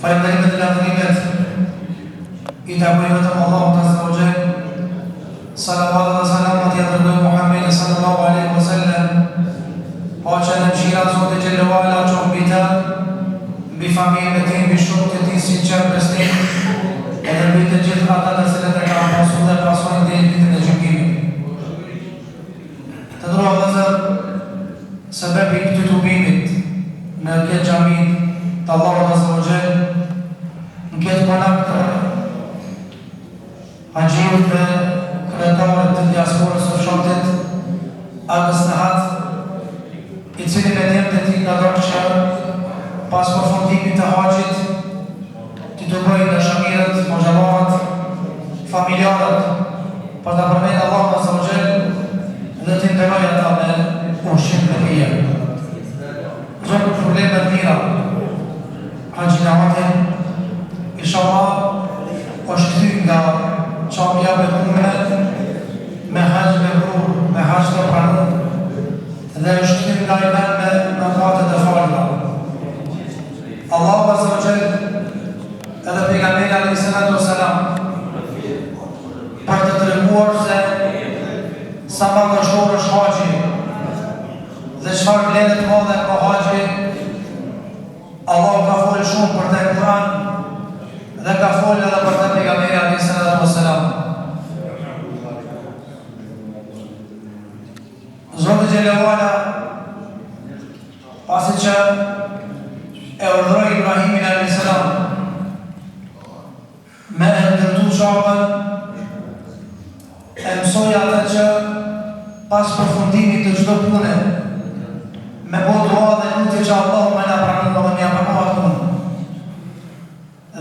Falenderimet e lavdërimet i takojnë vetëm Allahut Azza wa Jall. Salavat dhe salamat ja dërgojmë Muhammedin sallallahu alaihi wasallam. Paqja dhe mëshira e Zotit xhallahu ala qoftë mbi ta, mbi familjen e tij, mbi shokët e tij sinqer besnik, edhe mbi të gjithë ata të cilët e kanë pasur dhe pasojnë deri në ditën e gjykimit. Të nderuar vëllezër, sebebi i këtij tubimit në këtë xhami të Allahut Azza wa Jall, në këtë konak të haxhiut dhe kryetarët të diasporës së Shotit Agës Nahat, i cili me dhëmë të ti ka dhërë që pas përfundimit të haxhit ti të bëjnë në shamirët, moxhallarat, familjarët për të përmenë Allahu Azza wa Jall dhe të nderoj ata me ushqim dhe pije. Zonë problemet mira Haxhi Nahati, inshallah është kthy nga çamja me umre, me haxh me brur, me haxh të pranur, dhe është kthy nga i vend me mëkatet e falura. Allahu Azza wa Jall edhe pejgamberi alayhi salatu wassalam për të treguar se sa më dëshor është haxhi dhe çfarë vlerë të madhe ka haxhi, Allah ka folë shumë për të në Kur'an dhe ka folë edhe për të pejgamberi alayhi salatu wassalam. Zoti xhallahu ala pasi që e urdhëroi Ibrahimin alayhi salam me e ndërtu Qabën, e mësoi atë që pas përfundimit të çdo pune me bëu dua dhe lutje që Allahu më na pranon dhe më pranon atë punë.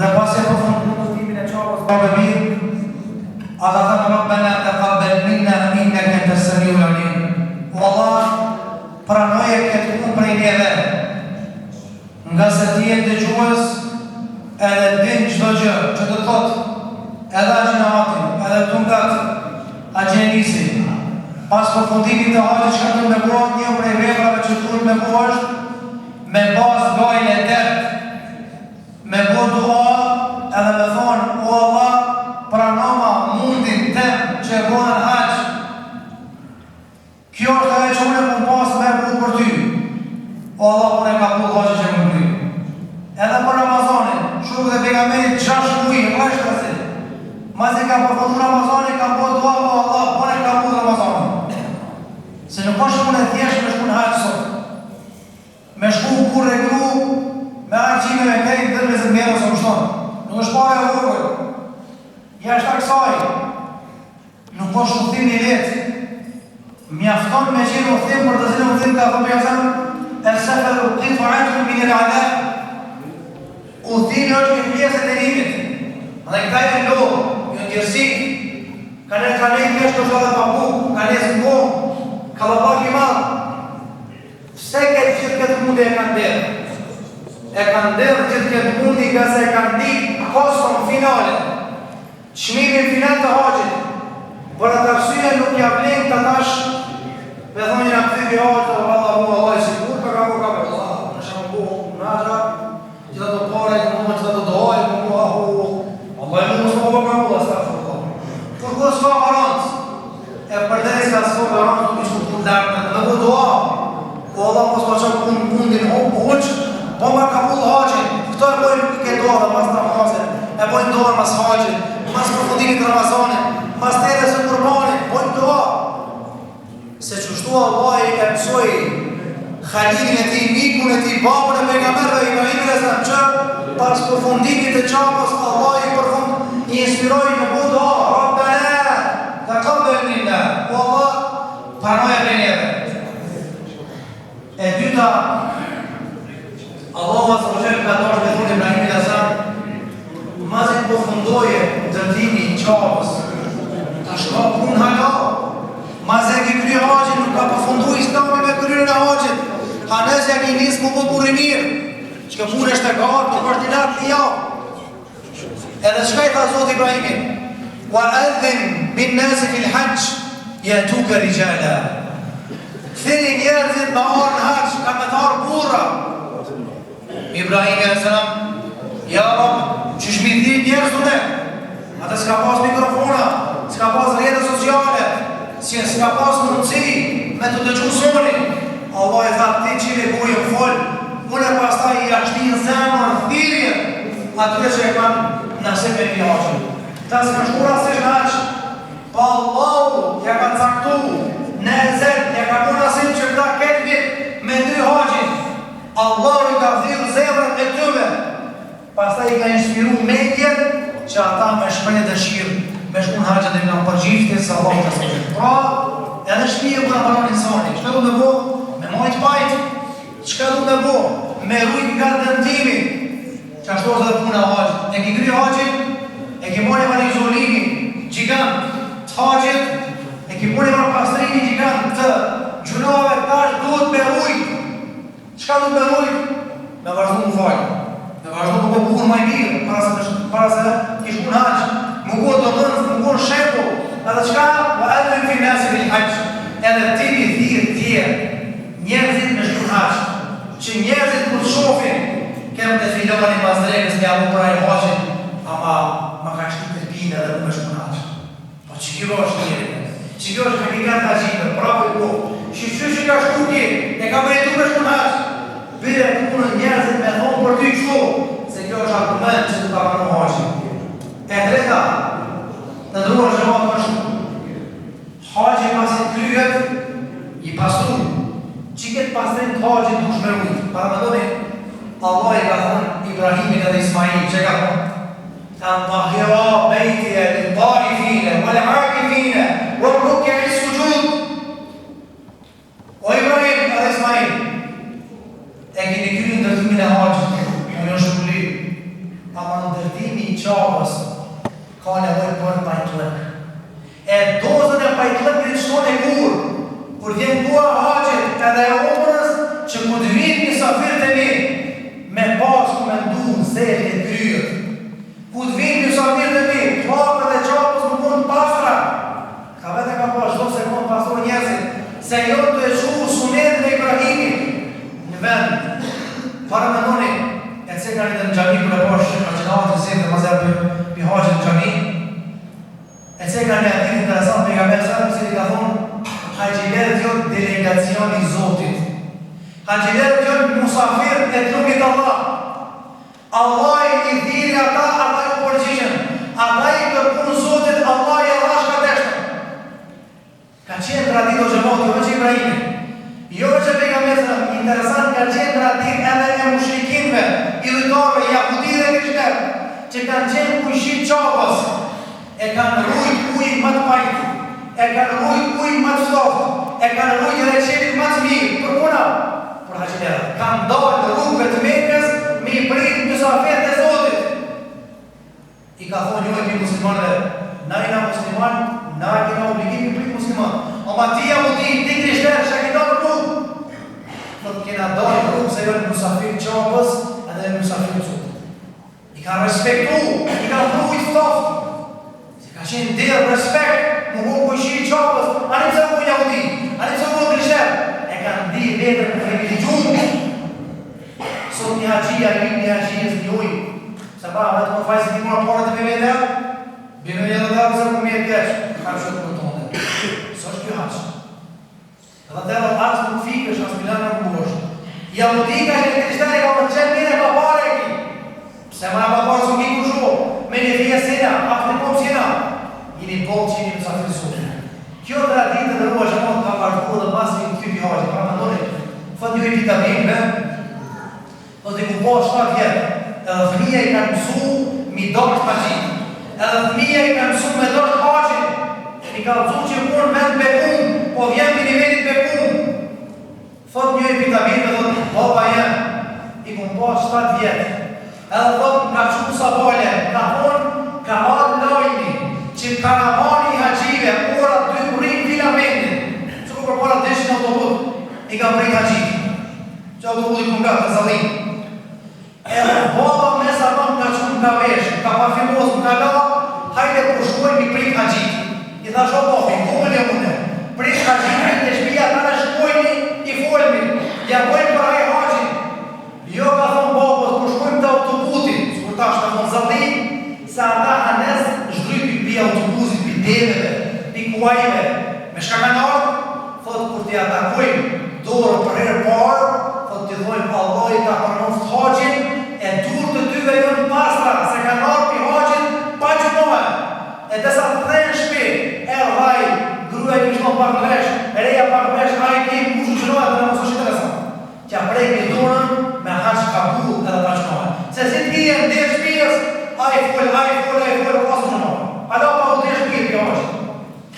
Dhe pasi përfundimin e Qabës bërë mirë, ata thanë Rabbana taqabbal minna innaka antas samiul alim. O Allah, pranoje këtë punë prej neve, nga se ti e dëgjues edhe din çdo gjë që të thotë edhe Haxhi, edhe tungat, agjenisi. Pas përfundimit të haxhit që kanë me bërë një prej veprave që duhet me bërë është me pas gojën e dertë, me bërë dua edhe me thonë, o Allah, pranoma mundin tem që e bërën haxh. Kjo është ajo që unë e pas me bërë për ty. O Allah, unë e ka bërë haxhin që më bërë. Edhe për Ramazanin, shukët e pejgamberit 6 muaj, vazhdasi. Masi ka përfunduar Ramazani, ka bërë dua, o Allah, unë e ka bërë Ramazanin. Se nuk është punë e thjeshtë me shku në haxh sot. Me shku kur e gru, me arqime me kejtë dhe me zëmbjerë ose mështonë. Nuk është pare e vogël. Jashtë kësaj, nuk është udhtim i lehtë. Mjafton me qenë udhtim për të cilën udhtim ka thënë pejgamberi el-safaru qit'atun min al-'adab. Udhimi është një pjesë e dërimit. Dhe këta e lodhë, një ndjerësi, ka ne kështë është edhe papu, ka ne zëmbo, ka lëpak i madhë. Pse këtë gjithë këtë mundi e kanë derë? E kanë derë gjithë këtë mundi ka se e kanë ditë koston finale, çmimin final të haxhit. Por atë arsye nuk ja vlen të tash me thonë nga këthy haxhit, Allah i sigur, ka Allah, në shumë bu, në haxha, gjitha të pare, gjitha të doaj, Allah i mund s'ma bëka Allah, astagfirullah. Por kur s'ka garancë, e përderi s'ka s'ka garancë, nuk ishtë punë dërme, në bu doa, o Allah mos ma qëmë punë mundin hoqë, po ma ka pullë haxhin, këto e bojnë këtë doa dhe mas namazin, e bojnë doa mas haxhin, mas përfundimit Ramazanin, mas tere së kurbanit, bojnë doa. Se qështu Allah e mësoj Khalilin e ti, mikun e ti, babën e pejgamberëve Ibrahimin alayhi salam që pas përfundimit të Qabës Allah i inspiroi me bu doa, Rabbana taqabbal minna, o Allah, pranoj e neve. E dyta, Allahu Azza wa Jall ka dorë me thonë Ibrahimin alayhi salam, masi përfundoje ndërtimi i Qabës, tash ka punë hala. Masi e ki kry haxhin, nuk ka përfundu Islami me kryrën e haxhit. Hanezja ki nisë mu burri mirë, që ka punë është e garë, nuk është i lartë një javë. Edhe çka i tha Zoti Ibrahimin? Wa adhin bin nasi fil haxh yatuka rijala. Thini njerëzit me arë në haxh, ka me të arë burra. Ibrahimi alayhi salam, ja njerëz të ne. Ata s'ka pas mikrofona, s'ka pas rrjete sociale, s'ka pas mundësi me të dëgju soni. Allah e tha ti qile ku e fol, unë pastaj i ashtin zemër, thirrje, atyre që e kanë nasib me një haqën. Ta se më shkura se shnaq, pa Allahu ja ka caktu, në ezet, ja ka bu nasib që këta këtë vit me 2 haqin. Allahu i ka thirë zemrën e tyve. Pastaj i ka inspiru medjet që ata me shpënjë dëshirë, me shkun haqët e nga përgjifti, se Allah të sëgjë. Pra, edhe shpije për në banon insani. Qëka du me bo? Me majtë pajtë. Qëka du me bo? Me rujt nga dëndimi. Që ashtu është dhe puna haqët. E ki kry haqët, e ki moni për izolimi gjigant të haqët, e ki moni për pastrimi gjigant të gjunove, tash duhet me rujt. Qëka du me rujt? Me vazhdu më fajtë. Me vazhdu më bukur maj mirë, para se kish pun haqë. Më kohë të dhënës, më kohë shepo, edhe qka, vë edhe në finasin i haqë, edhe ti mi thirë tjerë, njerëzit me shkun haqë, që njerëzit për të shofin, kemë të filoni mas drekës të jabu pra i haqin, ama ma ka shkit të pine edhe me shkun haqë. Po që kjo është njerë, që kjo është hakikat haqime, prapë i kohë, që ka shku tje, e ka meritu me shkun haqë, bire punën njerëzit me thonë për ty kështu, se kjo është argument që të ka përnu haqin. E treta, të ndruar zhëmat më shumë. Haqë pasit kryet, i pasru. Që këtë pasrin të haqë dush me rujtë. Para më doni, Allah i ka thonë Ibrahimit edhe Ismail, që ka thonë? Kanë të ahira bejtje, lë tarifine, vë lë akifine, vë rukje i sujud. O Ibrahim edhe Ismail, e kini kryet ndërtimin e haqë, në shkulli. Ama në ndërtimi i qabës, ka nevoj për pajtlëk. E dozën e pajtlëk në qëton e kur vjen kua haqit edhe e umërës që ku të vinë një safirët e mi, me pasku me ndu në zërë e kryët. Ku të vinë një safirët e mi, klapët e qabës më mund pasra. Ka vete ka pas, do se mund pasur njerëzit, se jo të e shu sunet në Ibrahimit në vend. Para me noni, e se ka një të në gjami kër e pash ka qënavat të zemë të mazerë për haqët në gjami, e se ka një atit interesant për nga mërë sërëm, se i ka thonë, haqjilerët jënë delegacion i Zotit. Haqjilerët jënë musafir e trupit Allah. Allah i thiri ata, ata i përgjishën. Ata i kërpun Zotit, Allah i Allah shka teshtën. Ka qenë tradit o gjëmot, jo që Ibrahimit. Jo që për nga mërë sërëm, interesant ka qenë tradit edhe e mushrikinve, idhëtore, jahudi dhe krishterë, që kanë qenë kujshit qabës, e kanë rujt ujë më të pajtë, e kanë rujt ujë më të stoftë, e kanë rujt reqetit më të mirë, për puna, për haqjilerët, kanë dalë në rrugëve të Mekës, me i pritë musafirët e Zotit. I ka thonë njëve për muslimanëve, na i na musliman, na i kena obligim i pritë musliman, o ma ti jahudi, ti krishterë, që ki dalë në rrugë, në të kena dalë në rrugë, se jënë musafirë qabës, edhe musafirë Zotit. I ka respektu, i ka rrujt stoftë. Se ka qenë dirë respekt, më hunë kujshi i qabës, anim se hunë jahudi, anim se hunë krishterë. E ka ndi vetër në privilegjumë. Sot një haqia, një haqijës një ujë. Se pa, me të më fajsi një mërë porët e me vedër, bime një dhe dhe se më mirë keqë, ka që të më tonë. Së është kjo haqë. Edhe të edhe asë nuk fikësh, asë milanë në mërështë. Jahudi ka që krishterë ka më qenë mire pa pare e ki. Se më në paparë së kiku shu, me një fje sena, aftë në kom sena, jini bolë që jini mësafirë sotë. Kjo traditë dhe rrua që mund ka vazhdu dhe basë një këtë pihajtë, pra më ndoni, fët një i pita bimë, do t'i ku po 7 vjetë, edhe fëmija i kanë mësu mi dorë të haqin, edhe fëmija i kanë mësu me dorë të haqin, i ka mësu që punë vend bekum, po vjen për nivellit bekum. Fët një i pita bimë, dhe të baba jenë, i ku po 7 vjetë, edhe thotë nga qumë sa bole, ka thonë, ka marë lojni, që karavani i haqive, ora 2 rrinë filamentin, që ku përpara deshin autobut, i ka prej haqive, që autobut i këmë nga të zalin. Edhe baba me sa thonë nga qumë nga vesh, ka parfimos më nga la, hajde për shkojnë i prej haqive. I tha sho bofi, kumën e mune, prej haqive të shpia të në shkojnë i folmi, ja bojnë për aje haqin. Jo ka thonë babës, për shkojmë të autobutin, që kur ta shtë të zalin, sa deveve, pikuajve, me shka kanë ardhë, thot kur t'i atakojmë dorë për herë parë, thot t'i dhojmë Allah i ka përnoft haqin, e dur të dyve jonë pastra, se kanë ardhë pi haqin pa gjënohe. E desa të dhejnë shpi, vaj, gruja i kishton pak vesh, reja pak vesh, a i kim, ku gjënohe dhe në mësë interesant. Tja prejke dorën me haq kabul edhe pa gjënohe. Se si t'ije në dhe shpijës, a i full, pasë gjënohe. A da pa u dhe shpijë pi haqin.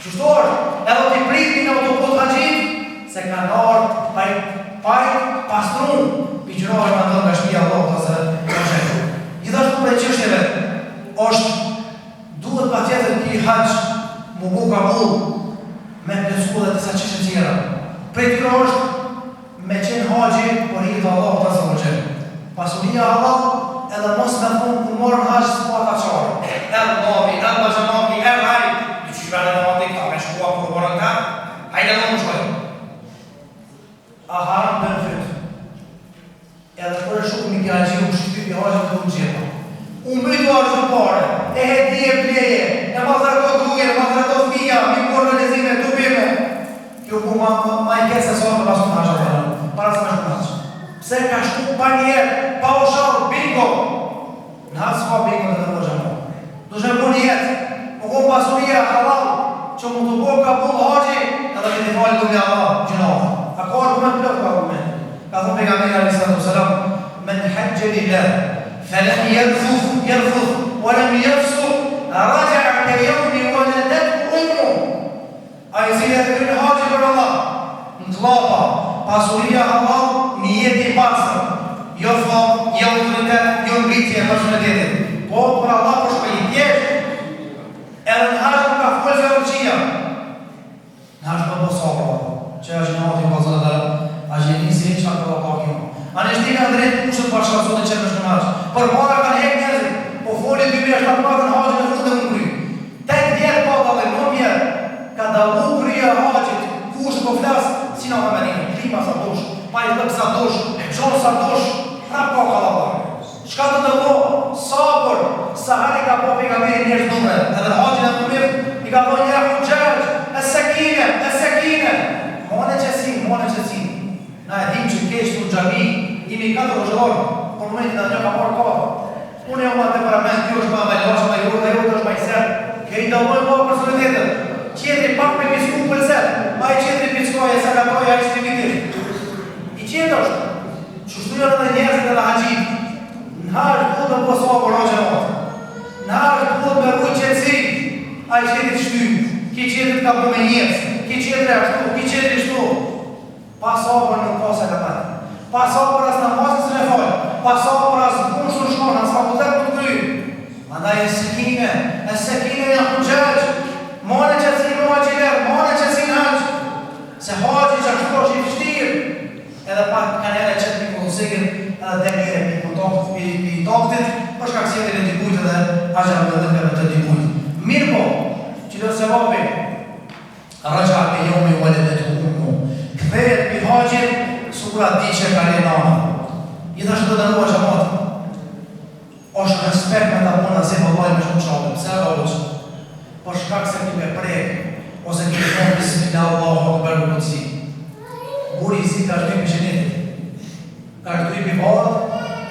Qështu është, edhe t'i pritin e të pot haqin, se kanë ardhë pastrun, pi gjënohe në ndonë nga shpija Allah të se në shenë. Gjithashtu prej qështjeve, është duhet pa tjetër ki haq mu bu kabul me plesku dhe tisa qështje tjera. Prej tyra është me qenë haqi por i dhe Allah të se në shenë. Pasunia Allah edhe mos me thonë ku morën haq së po ata qarë. Edhe novi, edhe bajanovi, edhe haj, dy që shpjane dhe matik ta me shkua kur morën ta, hajde në më shkoj. A haram për në fytë. Edhe për e shumë mi kja gjithë u shqypi i haqën të unë gjithë. Unë bëjtu haqën të pare, e heti e pleje, e ma thërë të druje, ma thërë të fmija, mi por në lezime, të bime. Kjo ku ma i ketë se sonë të pasu në haqën të haqën, para së me shumë haqën. Pse ka shku pa njerë, pa u shalë, bingo. Në haqë s'ka bingo dhe të në gjëmë. Du shë bu njetë, u ku pasuria halal, që mu të bo ka bu haqë, edhe me të falë duke Allah, gjënohë. A ka argument plët ka argument. Ka thonë pejgamberi alayhi salatu wasalam, men hajja lillah falam yarfuth wa lam yafsuq raja'a ka yawmi waladathu ummu. Ai cili e bën haxhi për Allah, në llapa, pasuria Allah, niyeti i pastër, jo fam, jo autoritet, jo ngritje personalitetit. Po për Allah për shpëtitje. Edhe në haxh ka folë zërëqia. Në haxh do të sabër. Që është në ati vazën dhe a gjenisi që atë të pakjo. A në shtika drejtë kushët bashkërazonë që në shkënaqë. Për para kanë hek njerëzit, po foli 2007 në haqën e fundë dhe më kry. 8 vjetë pata dhe 9 vjetë, ka dalu kryja haqët, kushët po flasë, si në Amerinë, klima sa dosh, pa i lëpë sa dosh, gjonë sa dosh, prap ka kalabar. Shka të të do, sabër, Sahari ka po pejgamberi njerëz numre, edhe haqën e të i ka do njerë e sekine, Mone qësin. Na e dim që keshtë në gjami, imi 4 rëshëdorë, por në momentin dhe një ka parë kafa. Unë e o ma temperament, kjo është ma me lashë, ma jurë, dhe jurë është ma i serë. Ke i dalojnë ma personitetet. Qetri pak me pisku për serë, ma i qetri piskoje, se ka proja i shtrimitit. I qetë është, që shtujon edhe njerëzit edhe haqit. Në harë të të posa për roqe në otë. Në harë të të me rujë qetësi, a i qetri shtymë. Ki qetri ka për me njës, ki qetri ashtu, ki qetri shtu. Pasapër nuk ka se ka patë. Pasapër as në pasë së në falë. Pasapër as në punë shtu shkonë, as fakultet për të kryjë. Andaj e sekine në hëgjëgjë. Mone që si në haqjiler, mone që si në haqjë. Se haqjë që ashtu është i fështirë. Edhe pak kanë ere qëtë për këllësikën, edhe dhe mire për toktit, për shka kësjetin e dikujtë dhe haqjë dhe dhe të dikujtë. Mirë po, që do se vapi, raja me jomi u edhe dhe të umu, këthejt për haqjën, sura di që ka rejë nama. Gjithashtu të dërrua që matë, është respekt me të punë nëse vëllaj me shumë shalë, pëse e vëllë për shkak se ti me prejkë, ose ti me thonë bismillah Allahu akbar në këtësi. Buri i zi ka shtu i për qenetit, ka shtu i për balët,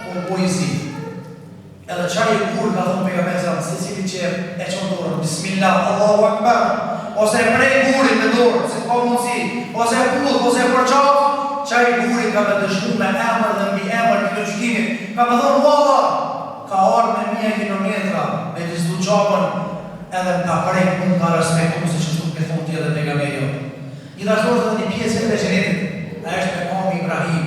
po buri i zi. Edhe qaj i kur ka thonë për nga se cili që e qënë dorën, bismillah Allahu akbar, ose e prej buri me dorën, se ka mundësi, ose e pullë, ose e përqatë, qaj i buri ka me dështu me emër dhe mbi emër këtë qëtimit, ka me thonë valla, ka orë me 1000 kilometra, me të zdu qabën, edhe ka prejkë mund ka respektu se që shtu këtë thonë tjetë dhe pegamejo. Gjithashtu është dhe një pjesë e qenetit, e është me kami Ibrahim.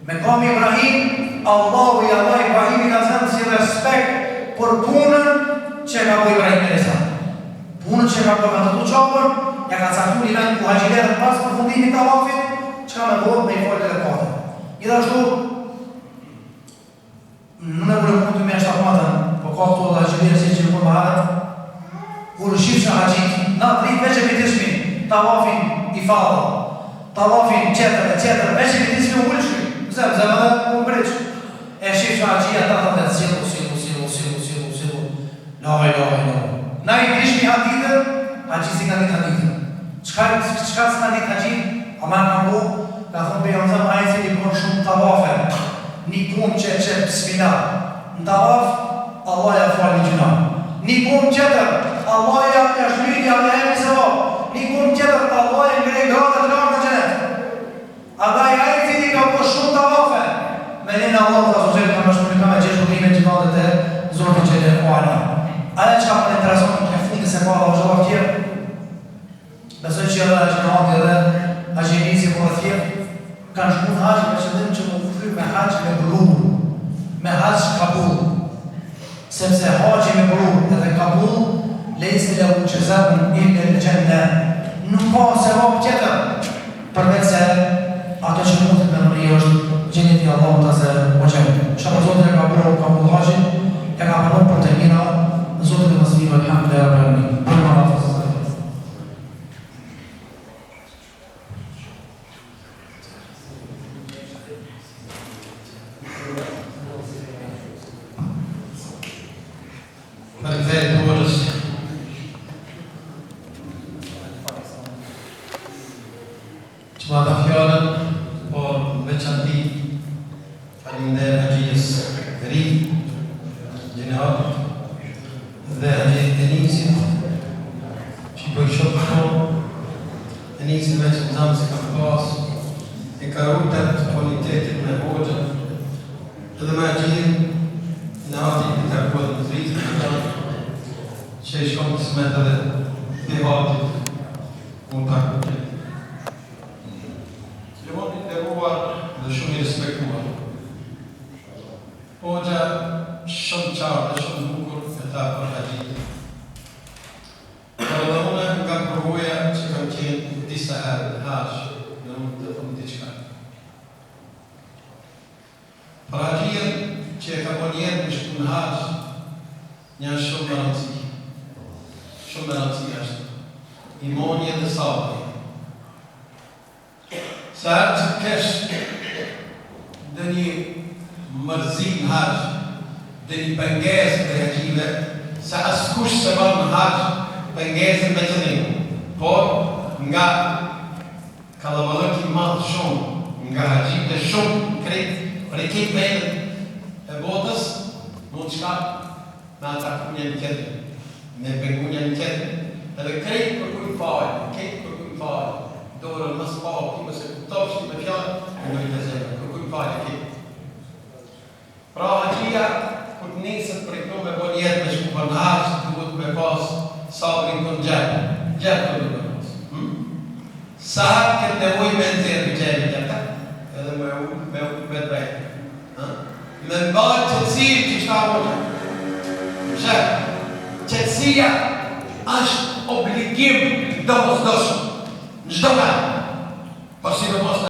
Me kami Ibrahim, Allahu i Allah Ibrahim i ka zënë si respekt për punën që ka po Ibrahim e resa. Punën që ka po me të tu qabën, ja ka caktu një vend ku haqjilerën pas për fundimit të avafit, që ka me dohet me i folë dhe kate. Gjithashtu, në në vërë punët me ashtë apmatën, po ka këto dhe haqjilerë si që në për maharet, kur shqip që haqjit, na të rritë veç e bitishmi, tavafin i fadë, tavafin qetër, veç e bitishmi u ullëshmi, zemë dhe unë breqë. E shqip që haqjia ta të dhe silu, laj. Na i dishmi hadithën, haxhi si ka ditë hadithin. Çka s'ka ditë haxhin, ama ka bu, ka thonë pejgamberi ai cili bën shumë tavafe, një punë që bismillah. Në tavaf, Allah ja fal gjuna. Një punë tjetër, Allah ja shlyt ja jep sevap. Një punë tjetër, Allah ja ngre gratë të larta në xhenet. Andaj ai cili ka bën shumë tavafe, me lenë Allah ta zotëri ka mëshirë me gjithë udhimet që kanë të Zotit që e kuala. Aja që ka më intereson në fundit se pa Allah zhova tjerë, besoj që edhe gjinati edhe agjenisi për thjerë, kanë shku në haqë me qëllim që më kufry me haqë me brur, me haqë kabul. Sepse haqë me brur edhe kabul, lejse le u qëzabën ille në gjende, nuk ka se vop tjetër, përvec se ato që mundit me nëri është gjenjeti Allah më të zë o qemë. Shama Zotin e ka bërë kabul haqë, e ka përnon për të njëra, Zotin e nësëmi vë alhamdulillah rabbil alamin. Për më rafës. Për këthejt të orës, që ma ta fjallën, por veçanti faleminderit haxhijës ri, gjenerat, dhe haxhijët Enisit, që i bëjshot shumë, Enisit veç në zamë si kam pas, e ka rrutet kualitetit me hoxën, edhe me haxhijën në hati të kërkuat në zritë në janë, që i shkom të smet edhe të hatit, unë ta kërkuat. Lëvon i deruar dhe shumë i respektuar. Hoxha shumë qarë dhe shumë bukur e ta për haxhijë. Por edhe une nga përvoja që kam qenë disa herë në haqë, në unë të thëmë diqka. Për haxhijën që e ka bon jetë në shku në haqë, një shumë më rëndësi. Shumë më rëndësi ashtë. Imonje dhe sabri. Sa herë që kesh dhe një mërzim në haqë, dhe një pengesë të haxhive, sa askush se banë në haqë, pengesën me qëllim. Por, nga kalabalëki madhë shumë, nga haxhive të shumë, krejt vendët e botës, mund qka me ataku një në tjetër, me pengu një në tjetër, edhe krejt për kujnë falë, dorën mësë pa, kime se kuptof që me fjallë, në nëjë të zemë, për kujnë falë e kejtë. Pra haxhia, kur të nesët për e këto me bon jetë me shku për në haqë, duhet me pas sabrin të në gjepë të duhet me pas. Sa hatë këtë nevoj me nëzirë për gjepë gjepë, edhe me u vetë vejtë. Me mbarë qëtësirë që shta hoxha. Shërë, qëtësia është obligim do mos doshëm. Në gjdo me, por si do mos